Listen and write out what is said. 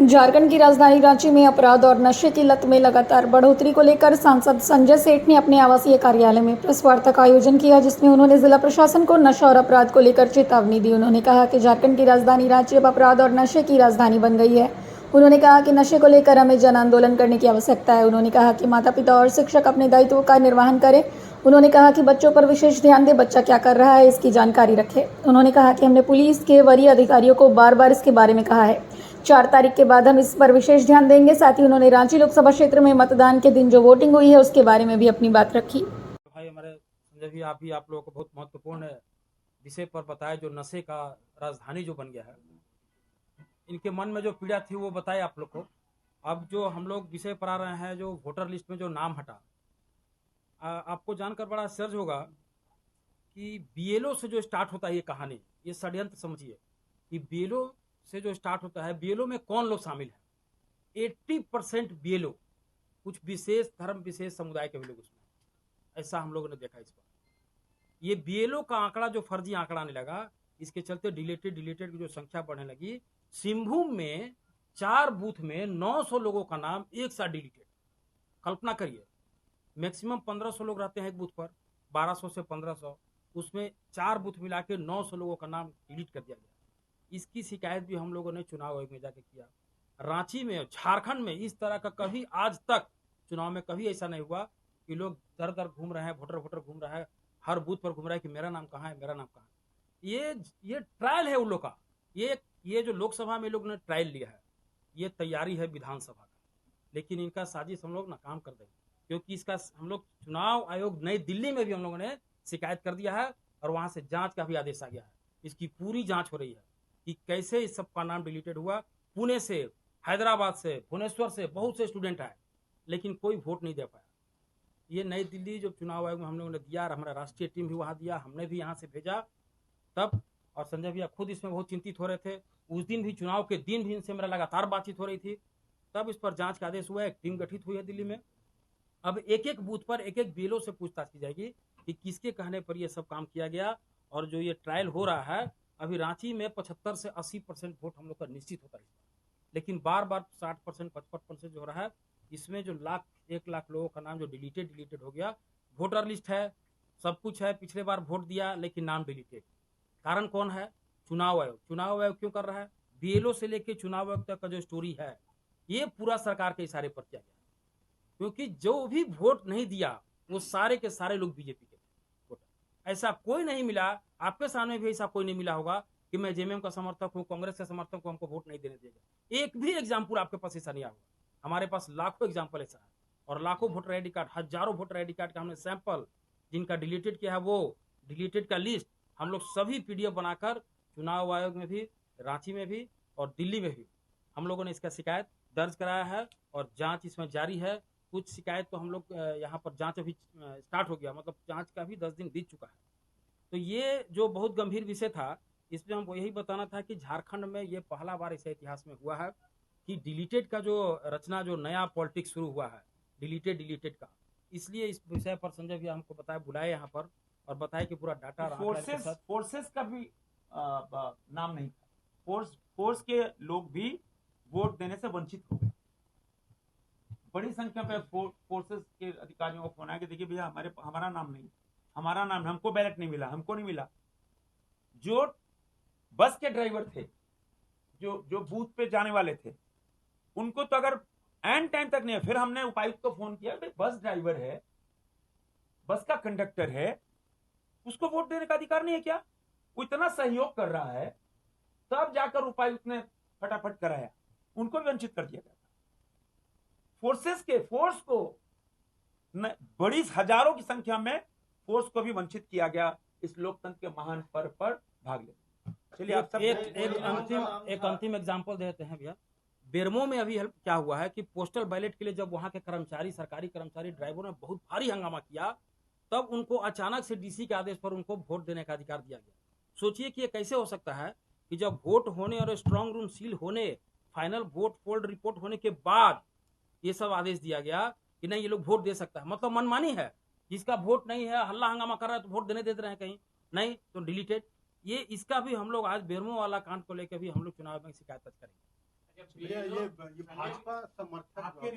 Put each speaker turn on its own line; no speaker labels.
झारखंड की राजधानी रांची में अपराध और नशे की लत में लगातार बढ़ोतरी को लेकर सांसद संजय सेठ ने अपने आवासीय कार्यालय में प्रेस वार्ता का आयोजन किया, जिसमें उन्होंने जिला प्रशासन को नशा और अपराध को लेकर चेतावनी दी। उन्होंने कहा कि झारखंड की राजधानी रांची अब अपराध और नशे की राजधानी बन गई है। उन्होंने कहा कि नशे को लेकर हमें जन आंदोलन करने की आवश्यकता है। उन्होंने कहा कि माता पिता और शिक्षक अपने दायित्व का निर्वहन करें। उन्होंने कहा कि बच्चों पर विशेष ध्यान दें, बच्चा क्या कर रहा है इसकी जानकारी रखें। उन्होंने कहा कि हमने पुलिस के वरीय अधिकारियों को बार बार इसके बारे में कहा है। 4 तारीख के बाद हम इस पर विशेष ध्यान देंगे। साथ ही उन्होंने रांची लोकसभा क्षेत्र में मतदान के दिन जो वोटिंग हुई है उसके बारे में भी अपनी बात रखी।
भाई हमारे संजय जी, आप लोगों को बहुत महत्वपूर्ण विषय पर बताया, जो नशे का राजधानी जो बन गया है। इनके मन में जो पीड़ा थी वो बताए आप लोग को। अब जो हम लोग विषय पर आ रहे हैं, जो वोटर लिस्ट में जो नाम हटा, आपको जानकर बड़ा आश्चर्य होगा कि बीएलओ से जो स्टार्ट होता है ये कहानी, ये षड्यंत्र समझिए कि बीएलओ से जो स्टार्ट होता है, बीएलओ में कौन लोग शामिल हैं। 80% बीएलओ कुछ विशेष धर्म विशेष समुदाय के भी लोग उसमें, ऐसा हम लोगों ने देखा। इस पर ये बीएलओ का आंकड़ा जो फर्जी आंकड़ा आने लगा, इसके चलते डिलीटेड की जो संख्या बढ़ने लगी। सिंहभूम में 4 बूथ में 900 लोगों का नाम एक साथ डिलीटेड। कल्पना करिए, मैक्सिमम 1500 लोग रहते हैं एक बूथ पर, 1200 से 1500, उसमें 4 बूथ मिला के 900 लोगों का नाम डिलीट कर दिया गया। इसकी शिकायत भी हम लोगों ने चुनाव आयोग में जाके किया। रांची में, झारखंड में इस तरह का कभी आज तक चुनाव में कभी ऐसा नहीं हुआ कि लोग दर दर घूम रहे हैं, वोटर घूम रहा है, हर बूथ पर घूम रहा है कि मेरा नाम कहाँ है, मेरा नाम कहाँ है। ये ट्रायल है उन लोग का। ये जो लोकसभा में लोग ने ट्रायल लिया है, ये तैयारी है विधानसभा का। लेकिन इनका साजिश हम लोग नाकाम कर देंगे, क्योंकि इसका हम लोग चुनाव आयोग नई दिल्ली में भी हम लोगों ने शिकायत कर दिया है और वहां से जांच का भी आदेश आ गया है। इसकी पूरी जांच हो रही है कि कैसे इस सबका नाम डिलीटेड हुआ। पुणे से, हैदराबाद से, भुवनेश्वर से बहुत से स्टूडेंट आए, लेकिन कोई वोट नहीं दे पाया। ये नई दिल्ली जो चुनाव आयोग में हम लोगों ने दिया, और हमारा राष्ट्रीय टीम भी वहां दिया, हमने भी यहाँ से भेजा तब। और संजय भैया खुद इसमें बहुत चिंतित हो रहे थे। उस दिन भी, चुनाव के दिन भी इनसे मेरा लगातार बातचीत हो रही थी। तब इस पर जांच का आदेश हुआ, एक टीम गठित हुई है दिल्ली में। अब एक एक बूथ पर एक एक बीएलओ से पूछताछ की जाएगी कि किसके कहने पर यह सब काम किया गया। और जो ये ट्रायल हो रहा है, अभी रांची में 75 से 80% वोट हम लोग का निश्चित होता है, लेकिन बार बार 60%, 55% जो हो रहा है, इसमें जो 1 लाख लोगों का नाम जो डिलीटेड हो गया। वोटर लिस्ट है, सब कुछ है, पिछले बार वोट दिया लेकिन नाम डिलीटेड। कारण कौन है? चुनाव आयोग। चुनाव आयोग क्यों कर रहा है? बीएलओ से लेकर चुनाव आयोग तक का जो स्टोरी है, ये पूरा सरकार के इशारे पर किया गया, क्योंकि जो भी वोट नहीं दिया वो सारे के सारे लोग बीजेपी के वोटर। ऐसा कोई नहीं मिला, आपके सामने भी ऐसा कोई नहीं मिला होगा कि मैं जेएमएम का समर्थक हूं, कांग्रेस का समर्थक हूं, हमको वोट नहीं देने देगा। एक भी एग्जाम्पल आपके पास ऐसा नहीं आया होगा। हमारे पास लाखों एग्जाम्पल ऐसा है, और लाखों वोटर आईडी कार्ड, हजारों वोटर आईडी कार्ड का हमने सैंपल, जिनका डिलीटेड किया है वो डिलीटेड का लिस्ट हम लोग सभी पीडीएफ बनाकर चुनाव आयोग में भी, रांची में भी और दिल्ली में भी हम लोगों ने इसका शिकायत दर्ज कराया है और जांच इसमें जारी है। कुछ शिकायत तो हम लोग यहाँ पर जांच अभी स्टार्ट हो गया, मतलब जांच का भी 10 दिन बीत चुका है। तो ये जो बहुत गंभीर विषय था, इसमें हमको यही बताना था कि झारखंड में ये पहला बार ऐसे इतिहास में हुआ है कि डिलीटेड का जो रचना, जो नया पॉलिटिक्स शुरू हुआ है, डिलीटेड का। इसलिए इस विषय पर संजय भी हमको बताया, बुलाए यहाँ पर और बताया कि पूरा डाटा
फोर्सेस का भी नाम नहीं था। फोर्स के लोग भी वोट देने से वंचित हो गए। बड़ी संख्या में फोर्सेस के अधिकारियों को फोन आया कि देखिए भैया, हमारा नाम नहीं, हमको बैलेट नहीं मिला, हमको नहीं मिला। जो बस के ड्राइवर थे, जो बूथ पे जाने वाले थे, उनको तो अगर एंड टाइम तक नहीं है। फिर हमने उपायुक्त को फोन किया, भाई बस ड्राइवर है, बस का कंडक्टर है, उसको वोट देने का अधिकार नहीं है क्या? वो इतना सहयोग कर रहा है, तब जाकर उपायुक्त ने फटाफट कराया, उनको भी वंचित कर दिया गया। फोर्स को बड़ी हजारों की संख्या में फोर्स को भी वंचित किया गया इस लोकतंत्र के महान पर्व पर भाग लेने।
चलिए आप सब एक अंतिम एग्जांपल देते हैं भैया। बेरमो में अभी क्या हुआ है कि पोस्टल बैलेट के लिए जब वहां के कर्मचारी, सरकारी कर्मचारी, ड्राइवरों ने बहुत भारी हंगामा किया, तब उनको अचानक से डीसी के आदेश पर उनको वोट देने का अधिकार दिया गया। सोचिए कि ये कैसे हो सकता है कि जब वोट होने और स्ट्रांग रूम सील होने, फाइनल वोट फोल्ड रिपोर्ट होने के बाद ये सब आदेश दिया गया कि नहीं, ये लोग वोट दे सकता है। मतलब मनमानी है, जिसका वोट नहीं है, हल्ला हंगामा कर रहा है तो वोट देने देते रहे, कहीं नहीं तो डिलीटेड। ये इसका भी हम लोग आज बेरमो वाला कांड को लेकर भी हम लोग चुनाव में शिकायत करेंगे।
भैया ये भाजपा समर्थक
आपके